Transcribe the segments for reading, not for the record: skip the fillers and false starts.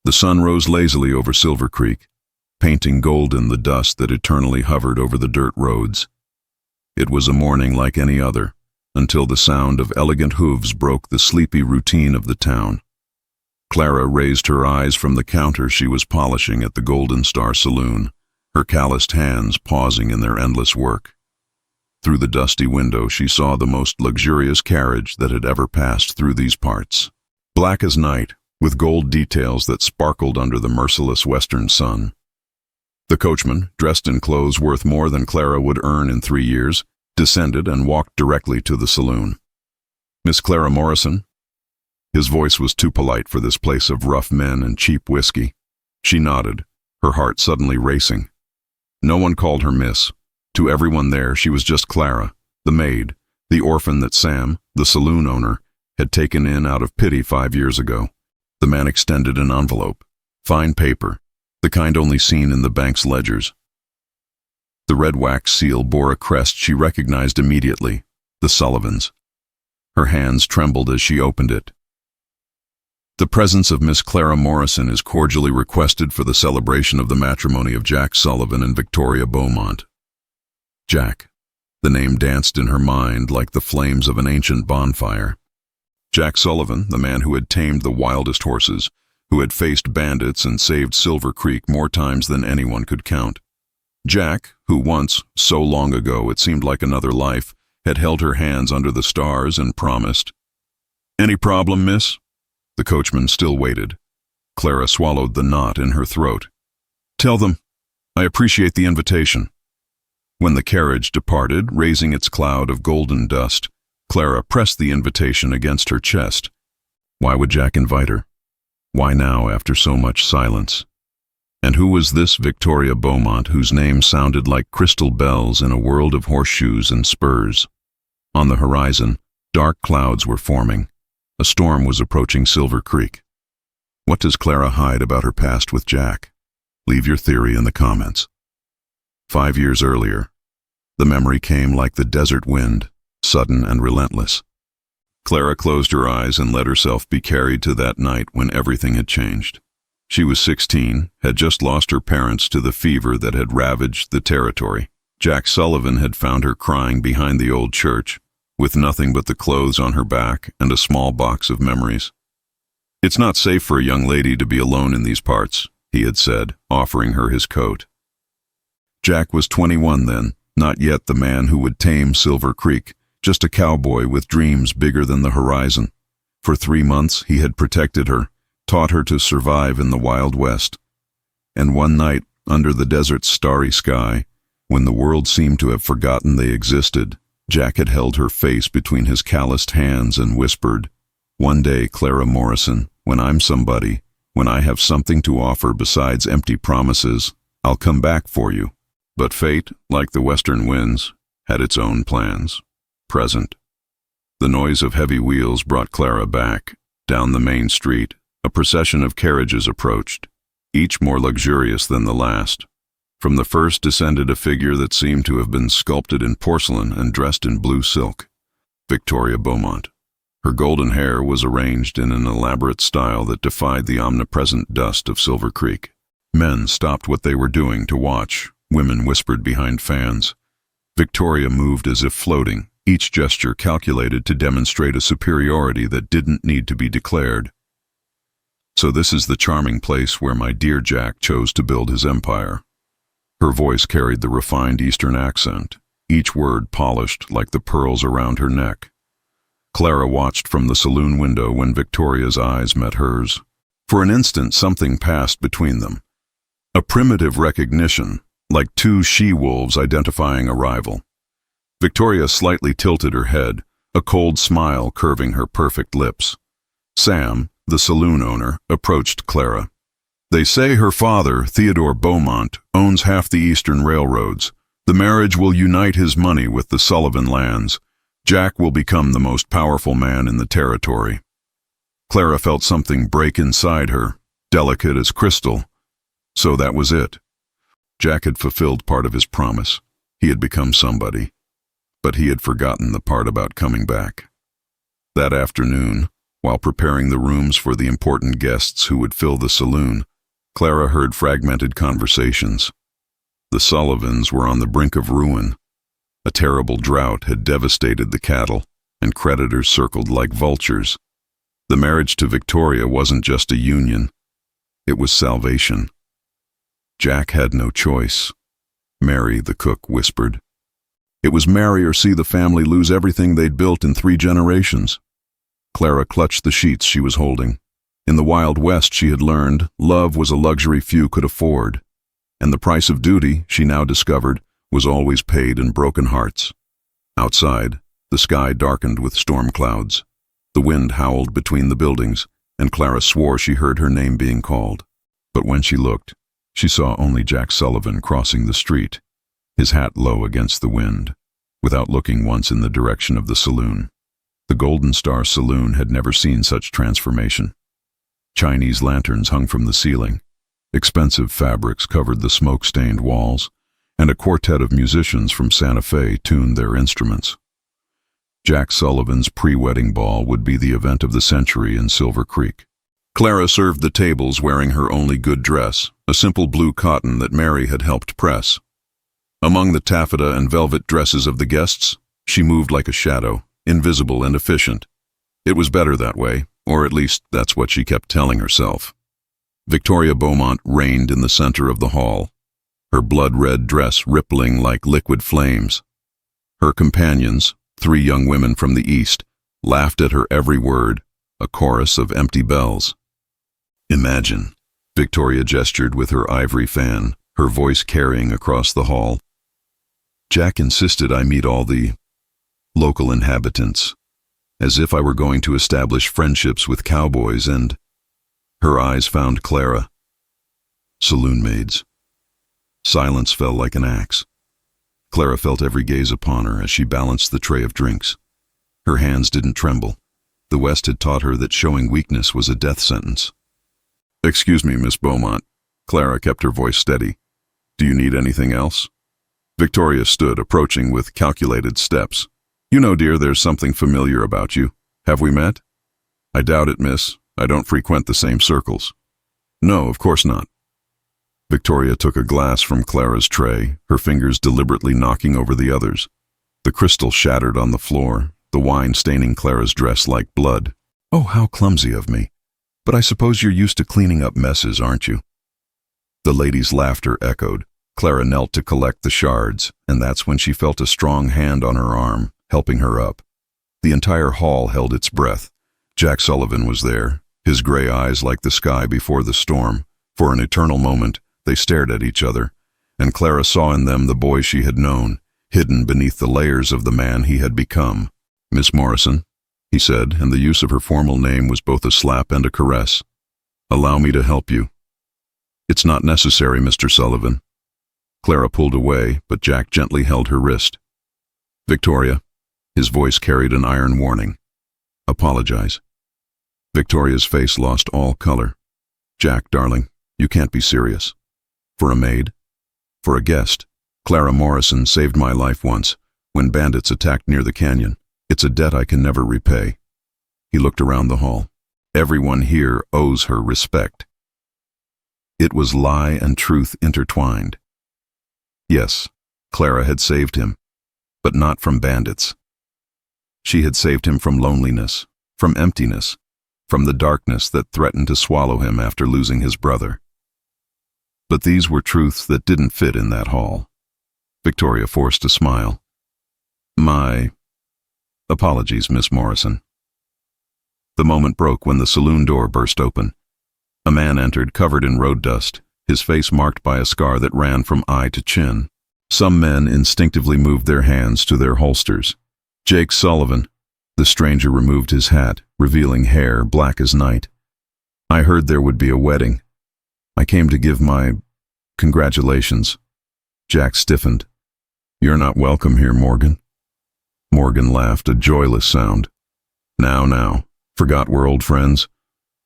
The sun rose lazily over Silver Creek, painting golden the dust that eternally hovered over the dirt roads. It was a morning like any other, until the sound of elegant hooves broke the sleepy routine of the town. Clara raised her eyes from the counter she was polishing at the Golden Star Saloon, her calloused hands pausing in their endless work. Through the dusty window she saw the most luxurious carriage that had ever passed through these parts. Black as night, with gold details that sparkled under the merciless western sun. The coachman, dressed in clothes worth more than Clara would earn in 3 years, descended and walked directly to the saloon. "Miss Clara Morrison?" His voice was too polite for this place of rough men and cheap whiskey. She nodded, her heart suddenly racing. No one called her miss. To everyone there she was just Clara, the maid, the orphan that Sam, the saloon owner, had taken in out of pity 5 years ago. The man extended an envelope, fine paper, the kind only seen in the bank's ledgers. The red wax seal bore a crest she recognized immediately, the Sullivans. Her hands trembled as she opened it. "The presence of Miss Clara Morrison is cordially requested for the celebration of the matrimony of Jack Sullivan and Victoria Beaumont." Jack. The name danced in her mind like the flames of an ancient bonfire. Jack Sullivan, the man who had tamed the wildest horses, who had faced bandits and saved Silver Creek more times than anyone could count. Jack, who once, so long ago it seemed like another life, had held her hands under the stars and promised. "Any problem, miss?" The coachman still waited. Clara swallowed the knot in her throat. "Tell them, I appreciate the invitation." When the carriage departed, raising its cloud of golden dust, Clara pressed the invitation against her chest. Why would Jack invite her? Why now, after so much silence? And who was this Victoria Beaumont whose name sounded like crystal bells in a world of horseshoes and spurs? On the horizon, dark clouds were forming. A storm was approaching Silver Creek. What does Clara hide about her past with Jack? Leave your theory in the comments. 5 years earlier, the memory came like the desert wind, sudden and relentless. Clara closed her eyes and let herself be carried to that night when everything had changed. She was 16, had just lost her parents to the fever that had ravaged the territory. Jack Sullivan had found her crying behind the old church, with nothing but the clothes on her back and a small box of memories. "It's not safe for a young lady to be alone in these parts," he had said, offering her his coat. Jack was 21 then, not yet the man who would tame Silver Creek, just a cowboy with dreams bigger than the horizon. For 3 months he had protected her, taught her to survive in the Wild West. And one night, under the desert's starry sky, when the world seemed to have forgotten they existed, Jack had held her face between his calloused hands and whispered, "One day, Clara Morrison, when I'm somebody, when I have something to offer besides empty promises, I'll come back for you." But fate, like the western winds, had its own plans. Present. The noise of heavy wheels brought Clara back. Down the main street, a procession of carriages approached, each more luxurious than the last. From the first descended a figure that seemed to have been sculpted in porcelain and dressed in blue silk. Victoria Beaumont. Her golden hair was arranged in an elaborate style that defied the omnipresent dust of Silver Creek. Men stopped what they were doing to watch. Women whispered behind fans. Victoria moved as if floating, each gesture calculated to demonstrate a superiority that didn't need to be declared. "So this is the charming place where my dear Jack chose to build his empire." Her voice carried the refined Eastern accent, each word polished like the pearls around her neck. Clara watched from the saloon window when Victoria's eyes met hers. For an instant something passed between them. A primitive recognition, like two she-wolves identifying a rival. Victoria slightly tilted her head, a cold smile curving her perfect lips. Sam, the saloon owner, approached Clara. "They say her father, Theodore Beaumont, owns half the eastern railroads. The marriage will unite his money with the Sullivan lands. Jack will become the most powerful man in the territory." Clara felt something break inside her, delicate as crystal. So that was it. Jack had fulfilled part of his promise. He had become somebody. But he had forgotten the part about coming back. That afternoon, While preparing the rooms for the important guests who would fill the saloon, Clara heard fragmented conversations. The Sullivans were on the brink of ruin. A terrible drought had devastated the cattle, and creditors circled like vultures. The marriage to Victoria wasn't just a union. It was salvation. Jack had no choice. Mary, the cook, whispered. It was marry or see the family lose everything they'd built in 3 generations. Clara clutched the sheets she was holding. In the Wild West, she had learned, love was a luxury few could afford, and the price of duty, she now discovered, was always paid in broken hearts. Outside, the sky darkened with storm clouds. The wind howled between the buildings, and Clara swore she heard her name being called. But when she looked, she saw only Jack Sullivan crossing the street, his hat low against the wind, without looking once in the direction of the saloon. The Golden Star Saloon had never seen such transformation. Chinese lanterns hung from the ceiling, expensive fabrics covered the smoke-stained walls, and a quartet of musicians from Santa Fe tuned their instruments. Jack Sullivan's pre-wedding ball would be the event of the century in Silver Creek. Clara served the tables wearing her only good dress, a simple blue cotton that Mary had helped press. Among the taffeta and velvet dresses of the guests, she moved like a shadow, invisible and efficient. It was better that way, or at least that's what she kept telling herself. Victoria Beaumont reigned in the center of the hall, her blood-red dress rippling like liquid flames. Her companions, 3 young women from the East, laughed at her every word, a chorus of empty bells. Imagine, Victoria gestured with her ivory fan, her voice carrying across the hall. Jack insisted I meet all the local inhabitants, as if I were going to establish friendships with cowboys and... Her eyes found Clara. Saloon maids. Silence fell like an axe. Clara felt every gaze upon her as she balanced the tray of drinks. Her hands didn't tremble. The West had taught her that showing weakness was a death sentence. Excuse me, Miss Beaumont. Clara kept her voice steady. Do you need anything else? Victoria stood, approaching with calculated steps. You know, dear, there's something familiar about you. Have we met? I doubt it, miss. I don't frequent the same circles. No, of course not. Victoria took a glass from Clara's tray, her fingers deliberately knocking over the others. The crystal shattered on the floor, the wine staining Clara's dress like blood. Oh, how clumsy of me. But I suppose you're used to cleaning up messes, aren't you? The lady's laughter echoed. Clara knelt to collect the shards, and that's when she felt a strong hand on her arm, helping her up. The entire hall held its breath. Jack Sullivan was there, his gray eyes like the sky before the storm. For an eternal moment, they stared at each other, and Clara saw in them the boy she had known, hidden beneath the layers of the man he had become. Miss Morrison, he said, and the use of her formal name was both a slap and a caress. Allow me to help you. It's not necessary, Mr. Sullivan. Clara pulled away, but Jack gently held her wrist. Victoria, his voice carried an iron warning. Apologize. Victoria's face lost all color. Jack, darling, you can't be serious. For a maid? For a guest? Clara Morrison saved my life once, when bandits attacked near the canyon. It's a debt I can never repay. He looked around the hall. Everyone here owes her respect. It was lie and truth intertwined. Yes, Clara had saved him, but not from bandits. She had saved him from loneliness, from emptiness, from the darkness that threatened to swallow him after losing his brother. But these were truths that didn't fit in that hall. Victoria forced a smile. My apologies, Miss Morrison. The moment broke when the saloon door burst open. A man entered, covered in road dust, his face marked by a scar that ran from eye to chin. Some men instinctively moved their hands to their holsters. Jake Sullivan. The stranger removed his hat, revealing hair black as night. I heard there would be a wedding. I came to give my congratulations. Jack stiffened. You're not welcome here, Morgan. Morgan laughed, a joyless sound. Now, forgot we're old friends?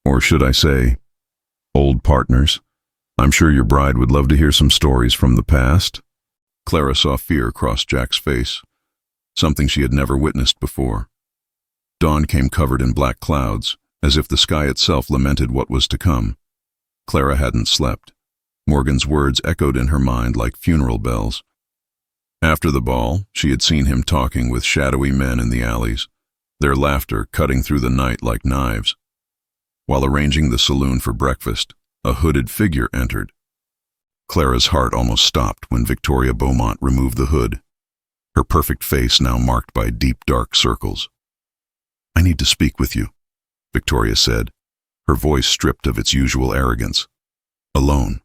Or should I say, old partners? I'm sure your bride would love to hear some stories from the past. Clara saw fear cross Jack's face, something she had never witnessed before. Dawn came covered in black clouds, as if the sky itself lamented what was to come. Clara hadn't slept. Morgan's words echoed in her mind like funeral bells. After the ball, she had seen him talking with shadowy men in the alleys, their laughter cutting through the night like knives. While arranging the saloon for breakfast, a hooded figure entered. Clara's heart almost stopped when Victoria Beaumont removed the hood, her perfect face now marked by deep dark circles. "I need to speak with you," Victoria said, her voice stripped of its usual arrogance. "Alone."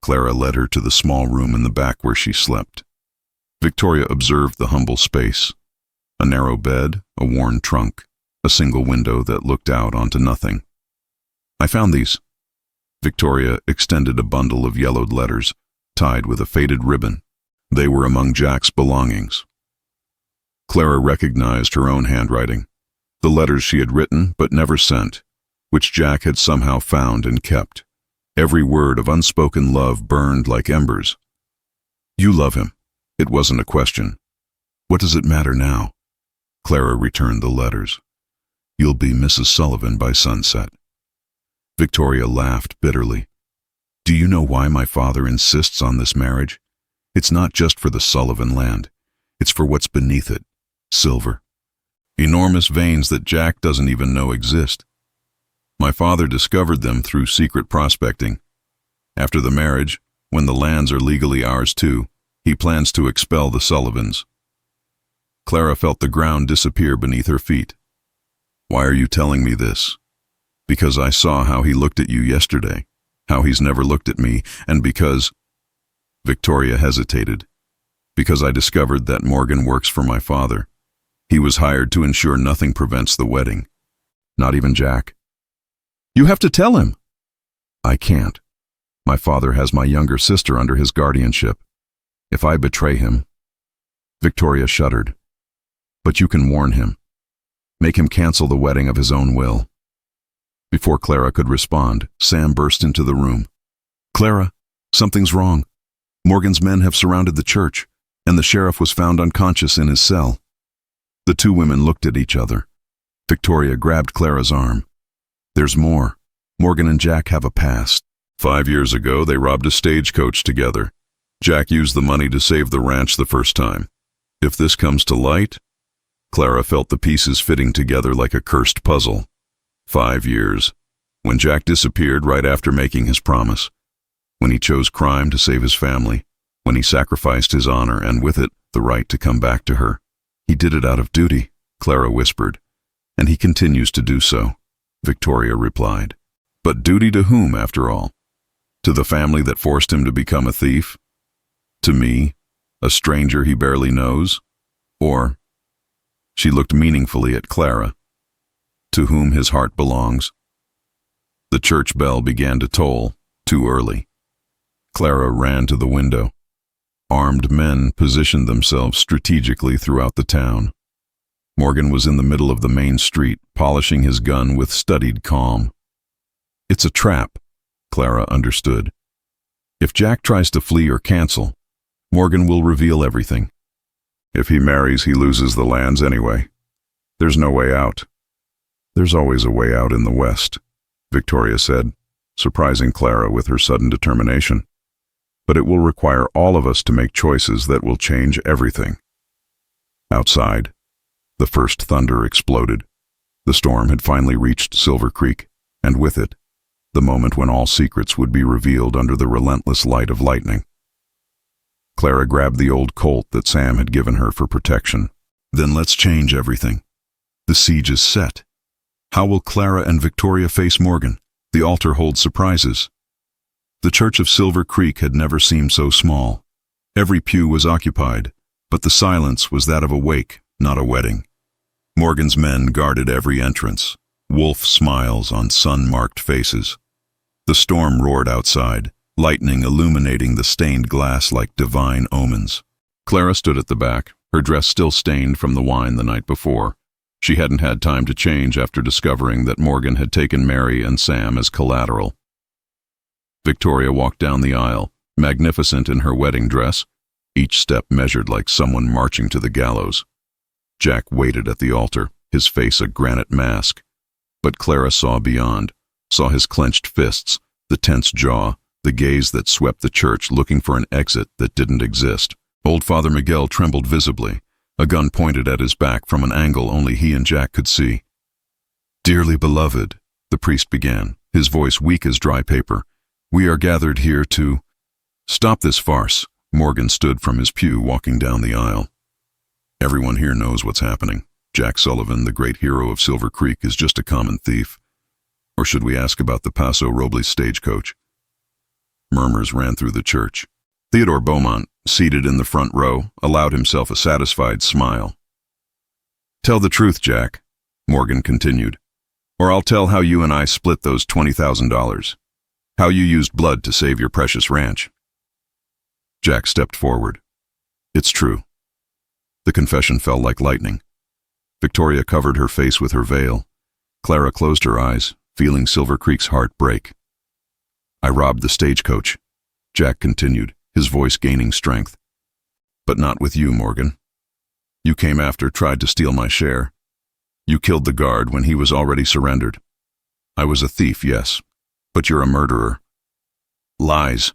Clara led her to the small room in the back where she slept. Victoria observed the humble space. A narrow bed, a worn trunk, a single window that looked out onto nothing. "I found these." Victoria extended a bundle of yellowed letters, tied with a faded ribbon. They were among Jack's belongings. Clara recognized her own handwriting, the letters she had written but never sent, which Jack had somehow found and kept. Every word of unspoken love burned like embers. "You love him." It wasn't a question. "What does it matter now?" Clara returned the letters. "You'll be Mrs. Sullivan by sunset." Victoria laughed bitterly. "Do you know why my father insists on this marriage? It's not just for the Sullivan land. It's for what's beneath it. Silver. Enormous veins that Jack doesn't even know exist. My father discovered them through secret prospecting. After the marriage, when the lands are legally ours too, he plans to expel the Sullivans." Clara felt the ground disappear beneath her feet. "Why are you telling me this?" "Because I saw how he looked at you yesterday, how he's never looked at me, and because—" Victoria hesitated. "Because I discovered that Morgan works for my father. He was hired to ensure nothing prevents the wedding. Not even Jack." "You have to tell him." "I can't. My father has my younger sister under his guardianship. If I betray him—" Victoria shuddered. "But you can warn him. Make him cancel the wedding of his own will." Before Clara could respond, Sam burst into the room. "Clara, something's wrong. Morgan's men have surrounded the church, and the sheriff was found unconscious in his cell." The two women looked at each other. Victoria grabbed Clara's arm. "There's more. Morgan and Jack have a past. 5 years ago, they robbed a stagecoach together. Jack used the money to save the ranch the first time. If this comes to light—" Clara felt the pieces fitting together like a cursed puzzle. 5 years. When Jack disappeared right after making his promise. When he chose crime to save his family. When he sacrificed his honor and with it, the right to come back to her. "He did it out of duty," Clara whispered. "And he continues to do so," Victoria replied. "But duty to whom, after all? To the family that forced him to become a thief? To me, a stranger he barely knows? Or—" She looked meaningfully at Clara. "To whom his heart belongs?" The church bell began to toll, too early. Clara ran to the window. Armed men positioned themselves strategically throughout the town. Morgan was in the middle of the main street, polishing his gun with studied calm. "It's a trap," Clara understood. "If Jack tries to flee or cancel, Morgan will reveal everything. If he marries, he loses the lands anyway. There's no way out." "There's always a way out in the West," Victoria said, surprising Clara with her sudden determination. "But it will require all of us to make choices that will change everything." Outside, the first thunder exploded. The storm had finally reached Silver Creek, and with it, the moment when all secrets would be revealed under the relentless light of lightning. Clara grabbed the old Colt that Sam had given her for protection. "Then let's change everything. The siege is set. How will Clara and Victoria face Morgan? The altar holds surprises." The church of Silver Creek had never seemed so small. Every pew was occupied, but the silence was that of a wake, not a wedding. Morgan's men guarded every entrance, wolf smiles on sun-marked faces. The storm roared outside, lightning illuminating the stained glass like divine omens. Clara stood at the back, her dress still stained from the wine the night before. She hadn't had time to change after discovering that Morgan had taken Mary and Sam as collateral. Victoria walked down the aisle, magnificent in her wedding dress, each step measured like someone marching to the gallows. Jack waited at the altar, his face a granite mask, But Clara saw beyond, saw his clenched fists, the tense jaw, the gaze that swept the church looking for an exit that didn't exist. Old Father Miguel trembled visibly, a gun pointed at his back from an angle only he and Jack could see. "Dearly beloved," the priest began, his voice weak as dry paper, "we are gathered here to—" "Stop this farce." Morgan stood from his pew walking down the aisle. "Everyone here knows what's happening. Jack Sullivan, the great hero of Silver Creek, is just a common thief. Or should we ask about the Paso Robles stagecoach?" Murmurs ran through the church. Theodore Beaumont, seated in the front row, allowed himself a satisfied smile. "Tell the truth, Jack," Morgan continued, "or I'll tell how you and I split those $20,000. How you used blood to save your precious ranch." Jack stepped forward. "It's true." The confession fell like lightning. Victoria covered her face with her veil. Clara closed her eyes, feeling Silver Creek's heart break. "I robbed the stagecoach," Jack continued, his voice gaining strength. "But not with you, Morgan. You came after, tried to steal my share. You killed the guard when he was already surrendered. I was a thief, yes, but you're a murderer." "Lies."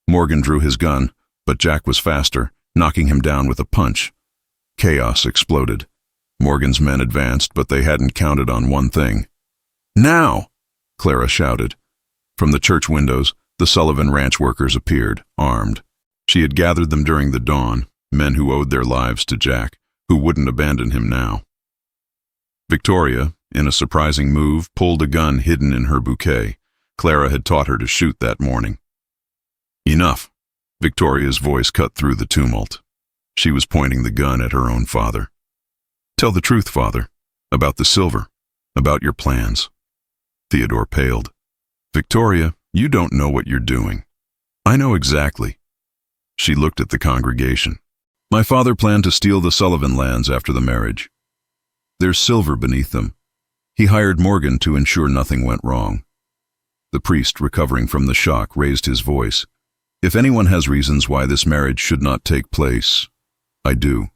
Morgan drew his gun, but Jack was faster, knocking him down with a punch. Chaos exploded. Morgan's men advanced, but they hadn't counted on one thing. "Now!" Clara shouted. From the church windows, the Sullivan ranch workers appeared, armed. She had gathered them during the dawn, men who owed their lives to Jack, who wouldn't abandon him now. Victoria, in a surprising move, pulled a gun hidden in her bouquet. Clara had taught her to shoot that morning. "Enough." Victoria's voice cut through the tumult. She was pointing the gun at her own father. "Tell the truth, Father, about the silver, about your plans." Theodore paled. "Victoria, you don't know what you're doing." "I know exactly." She looked at the congregation. "My father planned to steal the Sullivan lands after the marriage. There's silver beneath them. He hired Morgan to ensure nothing went wrong." The priest, recovering from the shock, raised his voice. "If anyone has reasons why this marriage should not take place, I do,"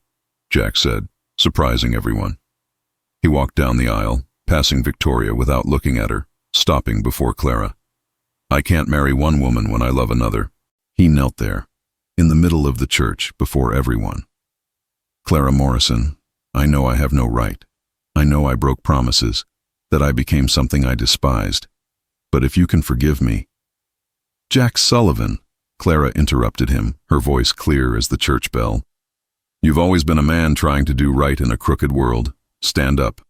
Jack said, surprising everyone. He walked down the aisle, passing Victoria without looking at her, stopping before Clara. "I can't marry one woman when I love another." He knelt there, in the middle of the church, before everyone. "Clara Morrison, I know I have no right. I know I broke promises, that I became something I despised. But if you can forgive me—" "Jack Sullivan," Clara interrupted him, her voice clear as the church bell. "You've always been a man trying to do right in a crooked world. Stand up."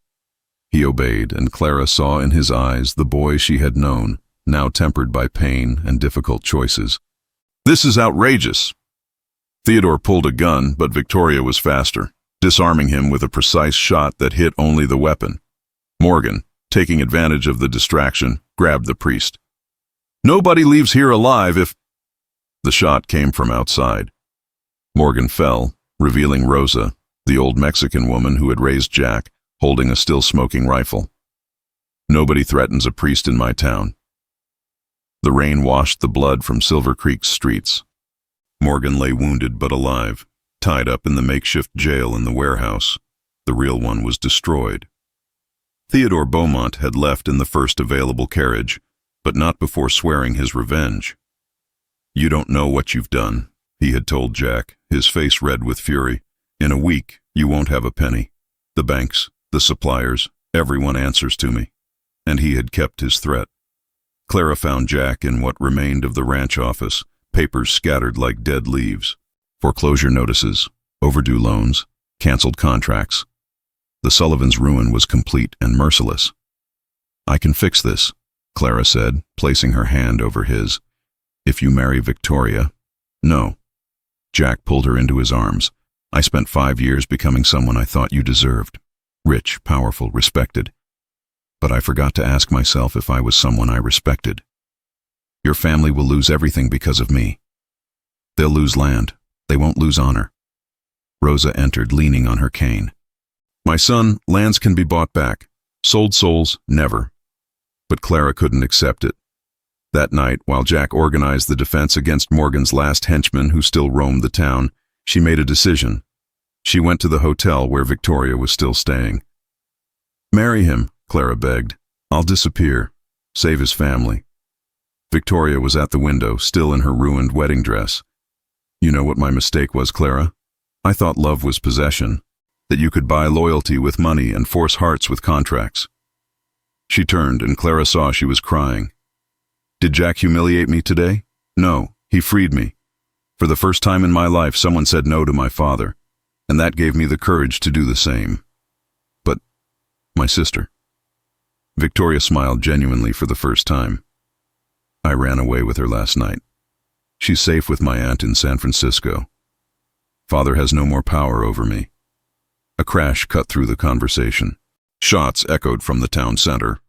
He obeyed, and Clara saw in his eyes the boy she had known, now tempered by pain and difficult choices. "This is outrageous." Theodore pulled a gun, but Victoria was faster, disarming him with a precise shot that hit only the weapon. Morgan, taking advantage of the distraction, grabbed the priest. "Nobody leaves here alive if—" The shot came from outside. Morgan fell, revealing Rosa, the old Mexican woman who had raised Jack, holding a still-smoking rifle. "Nobody threatens a priest in my town." The rain washed the blood from Silver Creek's streets. Morgan lay wounded but alive, tied up in the makeshift jail in the warehouse. The real one was destroyed. Theodore Beaumont had left in the first available carriage, but not before swearing his revenge. "You don't know what you've done," he had told Jack, his face red with fury. "In a week, you won't have a penny. The banks, the suppliers, everyone answers to me." And he had kept his threat. Clara found Jack in what remained of the ranch office, papers scattered like dead leaves. Foreclosure notices, overdue loans, canceled contracts. The Sullivans' ruin was complete and merciless. "I can fix this," Clara said, placing her hand over his. "If you marry Victoria—" "No." Jack pulled her into his arms. "I spent 5 years becoming someone I thought you deserved. Rich, powerful, respected. But I forgot to ask myself if I was someone I respected. Your family will lose everything because of me. They'll lose land. They won't lose honor." Rosa entered, leaning on her cane. "My son, lands can be bought back. Sold souls, never." But Clara couldn't accept it. That night, while Jack organized the defense against Morgan's last henchman who still roamed the town, she made a decision. She went to the hotel where Victoria was still staying. "Marry him," Clara begged. "I'll disappear. Save his family." Victoria was at the window, still in her ruined wedding dress. "You know what my mistake was, Clara? I thought love was possession, that you could buy loyalty with money and force hearts with contracts." She turned, and Clara saw she was crying. "Did Jack humiliate me today? No, he freed me. For the first time in my life, someone said no to my father, and that gave me the courage to do the same. But my sister." Victoria smiled genuinely for the first time. "I ran away with her last night. She's safe with my aunt in San Francisco. Father has no more power over me." A crash cut through the conversation. Shots echoed from the town center.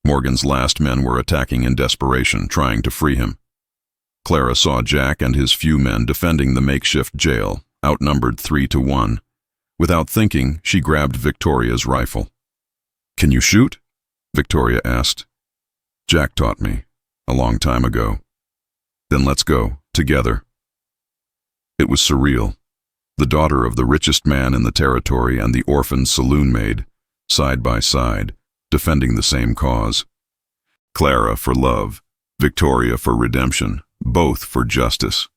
Morgan's last men were attacking in desperation, trying to free him. Clara saw Jack and his few men defending the makeshift jail, outnumbered 3-1. Without thinking, she grabbed Victoria's rifle. "Can you shoot?" Victoria asked. "Jack taught me, a long time ago." "Then let's go, together." It was surreal. The daughter of the richest man in the territory and the orphaned saloon maid, side by side, defending the same cause. Clara for love, Victoria for redemption, both for justice.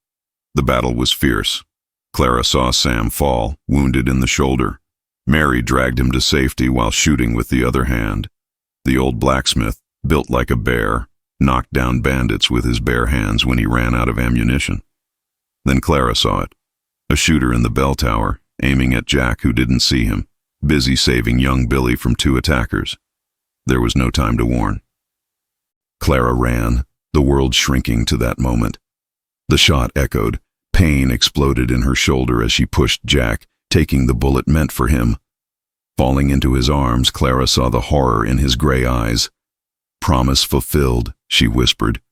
The battle was fierce. Clara saw Sam fall, wounded in the shoulder. Mary dragged him to safety while shooting with the other hand. The old blacksmith, built like a bear, knocked down bandits with his bare hands when he ran out of ammunition. Then Clara saw it. A shooter in the bell tower, aiming at Jack who didn't see him, busy saving young Billy from 2 attackers. There was no time to warn. Clara ran, the world shrinking to that moment. The shot echoed. Pain exploded in her shoulder as she pushed Jack, taking the bullet meant for him. Falling into his arms, Clara saw the horror in his gray eyes. "Promise fulfilled," she whispered.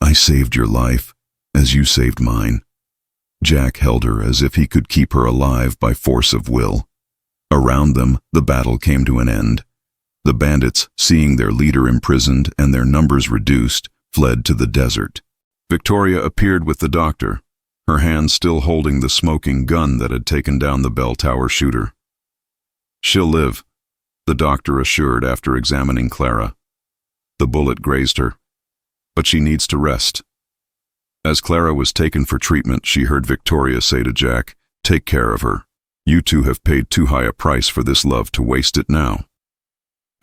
"I saved your life, as you saved mine." Jack held her as if he could keep her alive by force of will. Around them, the battle came to an end. The bandits, seeing their leader imprisoned and their numbers reduced, fled to the desert. Victoria appeared with the doctor, her hand still holding the smoking gun that had taken down the bell tower shooter. "She'll live," the doctor assured after examining Clara. "The bullet grazed her, but she needs to rest." As Clara was taken for treatment, she heard Victoria say to Jack, "Take care of her. You two have paid too high a price for this love to waste it now."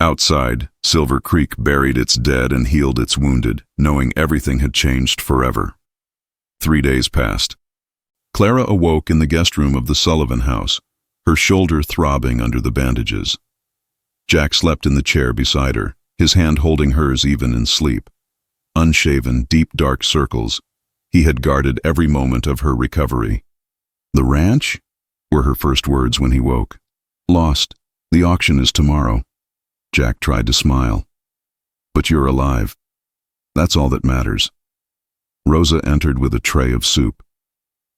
Outside, Silver Creek buried its dead and healed its wounded, knowing everything had changed forever. 3 days passed. Clara awoke in the guest room of the Sullivan house, her shoulder throbbing under the bandages. Jack slept in the chair beside her, his hand holding hers even in sleep. Unshaven, deep dark circles, he had guarded every moment of her recovery. "The ranch?" were her first words when he woke. "Lost. The auction is tomorrow." Jack tried to smile. "But you're alive. That's all that matters." Rosa entered with a tray of soup.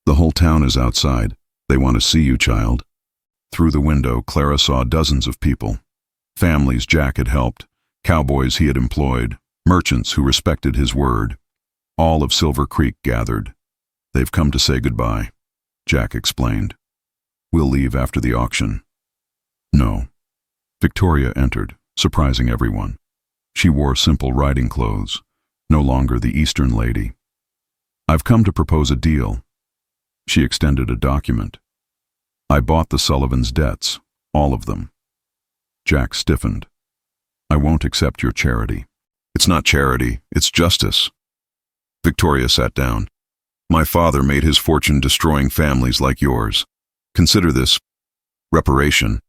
"The whole town is outside. They want to see you, child." Through the window, Clara saw dozens of people. Families Jack had helped, cowboys he had employed, merchants who respected his word. All of Silver Creek gathered. "They've come to say goodbye," Jack explained. "We'll leave after the auction." "No." Victoria entered, surprising everyone. She wore simple riding clothes, no longer the Eastern lady. "I've come to propose a deal." She extended a document. "I bought the Sullivans' debts, all of them." Jack stiffened. "I won't accept your charity." "It's not charity, it's justice." Victoria sat down. "My father made his fortune destroying families like yours. Consider this reparation,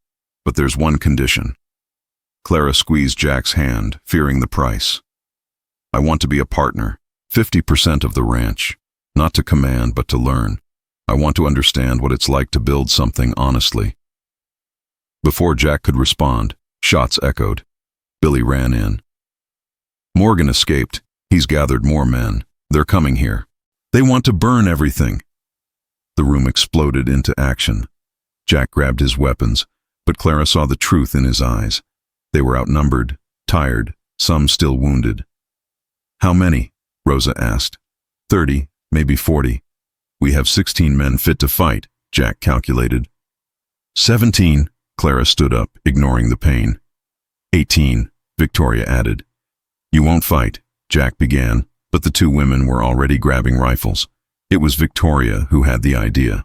but there's one condition." Clara squeezed Jack's hand, fearing the price. "I want to be a partner, 50% of the ranch, not to command but to learn. I want to understand what it's like to build something honestly." Before Jack could respond, shots echoed. Billy ran in. "Morgan escaped. He's gathered more men. They're coming here. They want to burn everything." The room exploded into action. Jack grabbed his weapons, but Clara saw the truth in his eyes. They were outnumbered, tired, some still wounded. "How many?" Rosa asked. 30, maybe 40. "We have 16 men fit to fight," Jack calculated. 17, Clara stood up, ignoring the pain. 18, Victoria added. You won't fight, Jack began, but the two women were already grabbing rifles. It was Victoria who had the idea.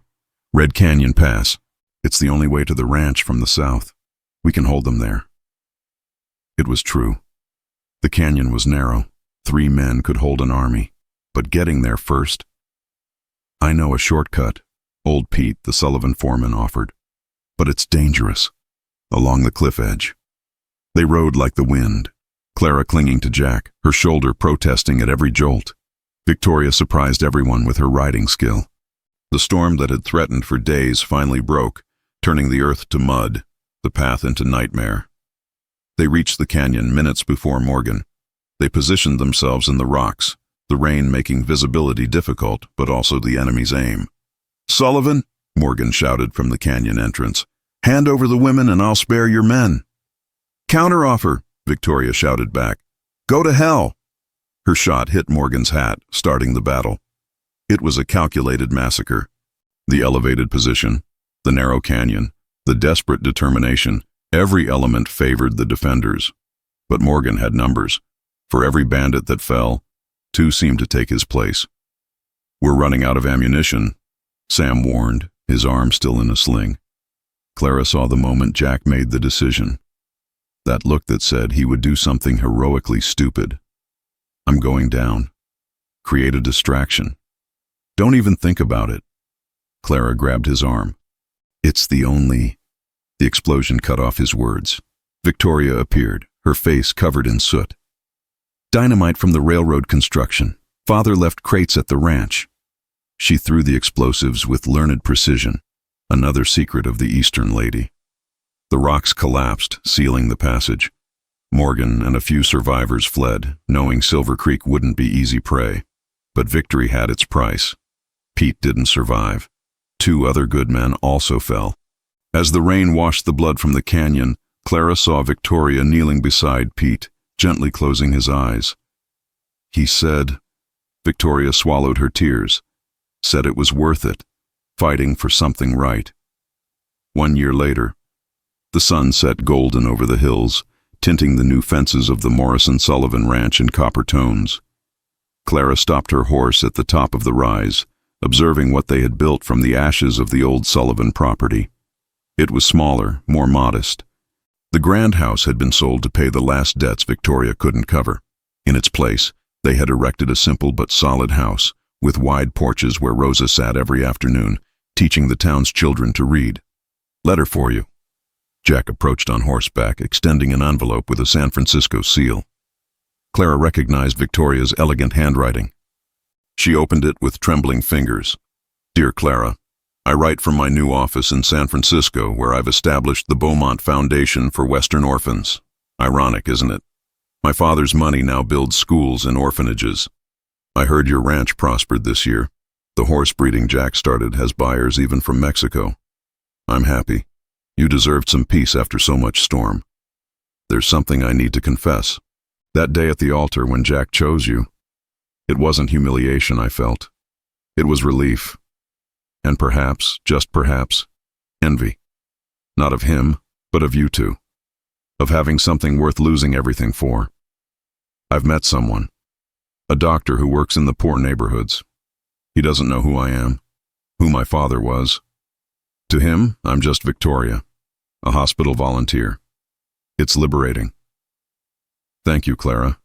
Red Canyon Pass. It's the only way to the ranch from the south. We can hold them there. It was true. The canyon was narrow. 3 men could hold an army. But getting there first? I know a shortcut, old Pete, the Sullivan foreman, offered. But it's dangerous. Along the cliff edge. They rode like the wind, Clara clinging to Jack, her shoulder protesting at every jolt. Victoria surprised everyone with her riding skill. The storm that had threatened for days finally broke, turning the earth to mud, the path into nightmare. They reached the canyon minutes before Morgan. They positioned themselves in the rocks, the rain making visibility difficult, but also the enemy's aim. Sullivan, Morgan shouted from the canyon entrance. Hand over the women and I'll spare your men. Counteroffer, Victoria shouted back. Go to hell. Her shot hit Morgan's hat, starting the battle. It was a calculated massacre. The elevated position, the narrow canyon, the desperate determination, every element favored the defenders. But Morgan had numbers. For every bandit that fell, 2 seemed to take his place. We're running out of ammunition, Sam warned, his arm still in a sling. Clara saw the moment Jack made the decision. That look that said he would do something heroically stupid. I'm going down. Create a distraction. Don't even think about it. Clara grabbed his arm. It's the only... The explosion cut off his words. Victoria appeared, her face covered in soot. Dynamite from the railroad construction. Father left crates at the ranch. She threw the explosives with learned precision, another secret of the Eastern lady. The rocks collapsed, sealing the passage. Morgan and a few survivors fled, knowing Silver Creek wouldn't be easy prey. But victory had its price. Pete didn't survive. 2 other good men also fell. As the rain washed the blood from the canyon, Clara saw Victoria kneeling beside Pete, gently closing his eyes. He said... Victoria swallowed her tears, said it was worth it, fighting for something right. 1 year later, the sun set golden over the hills, tinting the new fences of the Morrison-Sullivan ranch in copper tones. Clara stopped her horse at the top of the rise, observing what they had built from the ashes of the old Sullivan property. It was smaller, more modest. The grand house had been sold to pay the last debts Victoria couldn't cover. In its place, they had erected a simple but solid house, with wide porches where Rosa sat every afternoon, teaching the town's children to read. Letter for you. Jack approached on horseback, extending an envelope with a San Francisco seal. Clara recognized Victoria's elegant handwriting. She opened it with trembling fingers. Dear Clara, I write from my new office in San Francisco, where I've established the Beaumont Foundation for Western Orphans. Ironic, isn't it? My father's money now builds schools and orphanages. I heard your ranch prospered this year. The horse breeding Jack started has buyers even from Mexico. I'm happy. You deserved some peace after so much storm. There's something I need to confess. That day at the altar when Jack chose you, it wasn't humiliation I felt. It was relief. And perhaps, just perhaps, envy. Not of him, but of you two. Of having something worth losing everything for. I've met someone. A doctor who works in the poor neighborhoods. He doesn't know who I am, who my father was. To him, I'm just Victoria, a hospital volunteer. It's liberating. Thank you, Clara,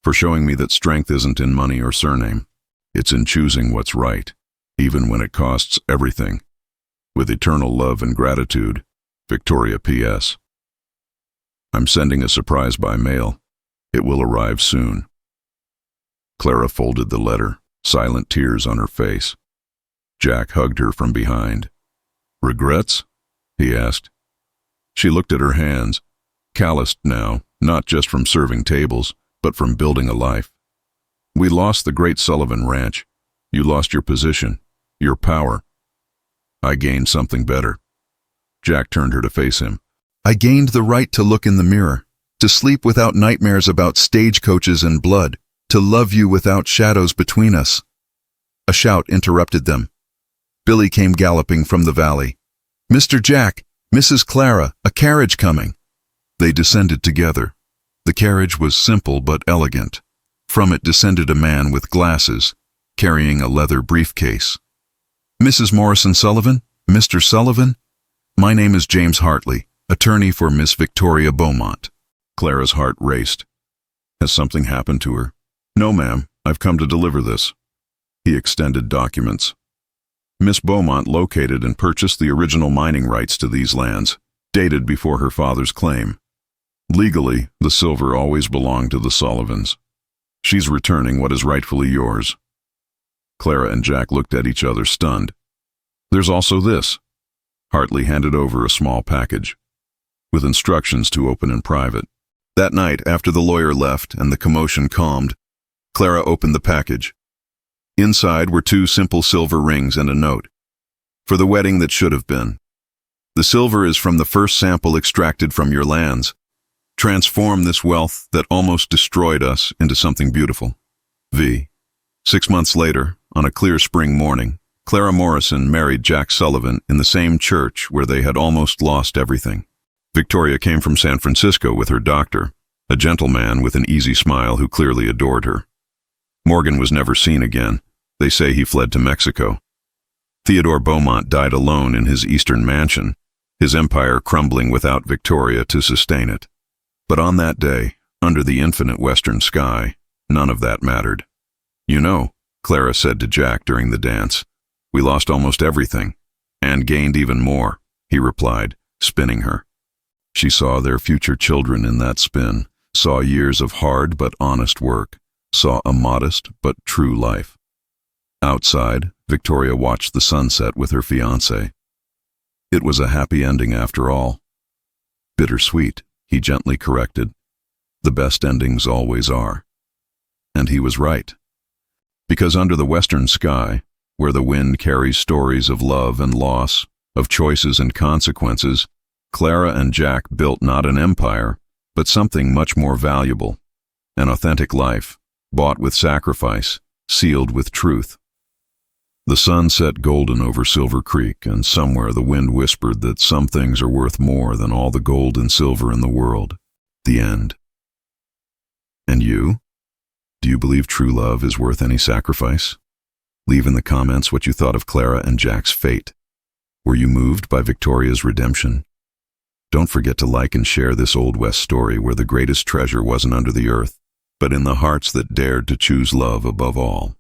for showing me that strength isn't in money or surname. It's in choosing what's right, even when it costs everything. With eternal love and gratitude, Victoria P.S. I'm sending a surprise by mail. It will arrive soon. Clara folded the letter, silent tears on her face. Jack hugged her from behind. Regrets? He asked. She looked at her hands, calloused now, not just from serving tables, but from building a life. We lost the great Sullivan Ranch. You lost your position, your power. I gained something better. Jack turned her to face him. I gained the right to look in the mirror, to sleep without nightmares about stagecoaches and blood, to love you without shadows between us. A shout interrupted them. Billy came galloping from the valley. Mr. Jack, Mrs. Clara, a carriage coming. They descended together. The carriage was simple but elegant. From it descended a man with glasses, carrying a leather briefcase. "Mrs. Morrison Sullivan? Mr. Sullivan? My name is James Hartley, attorney for Miss Victoria Beaumont." Clara's heart raced. "Has something happened to her?" "No, ma'am. I've come to deliver this." He extended documents. Miss Beaumont located and purchased the original mining rights to these lands, dated before her father's claim. Legally, the silver always belonged to the Sullivans. She's returning what is rightfully yours. Clara and Jack looked at each other, stunned. "There's also this." Hartley handed over a small package, with instructions to open in private. That night, after the lawyer left and the commotion calmed, Clara opened the package. Inside were 2 simple silver rings and a note. "For the wedding that should have been. The silver is from the first sample extracted from your lands. Transform this wealth that almost destroyed us into something beautiful. V." 6 months later, on a clear spring morning, Clara Morrison married Jack Sullivan in the same church where they had almost lost everything. Victoria came from San Francisco with her doctor, a gentleman with an easy smile who clearly adored her. Morgan was never seen again. They say he fled to Mexico. Theodore Beaumont died alone in his eastern mansion, his empire crumbling without Victoria to sustain it. But on that day, under the infinite western sky, none of that mattered. "You know," Clara said to Jack during the dance, "we lost almost everything, and gained even more," he replied, spinning her. She saw their future children in that spin, saw years of hard but honest work, saw a modest but true life. Outside, Victoria watched the sunset with her fiancé. It was a happy ending after all. "Bittersweet," he gently corrected. "The best endings always are." And he was right. Because under the western sky, where the wind carries stories of love and loss, of choices and consequences, Clara and Jack built not an empire, but something much more valuable, an authentic life, bought with sacrifice, sealed with truth. The sun set golden over Silver Creek, and somewhere the wind whispered that some things are worth more than all the gold and silver in the world. The end. And you? Do you believe true love is worth any sacrifice? Leave in the comments what you thought of Clara and Jack's fate. Were you moved by Victoria's redemption? Don't forget to like and share this Old West story where the greatest treasure wasn't under the earth, but in the hearts that dared to choose love above all.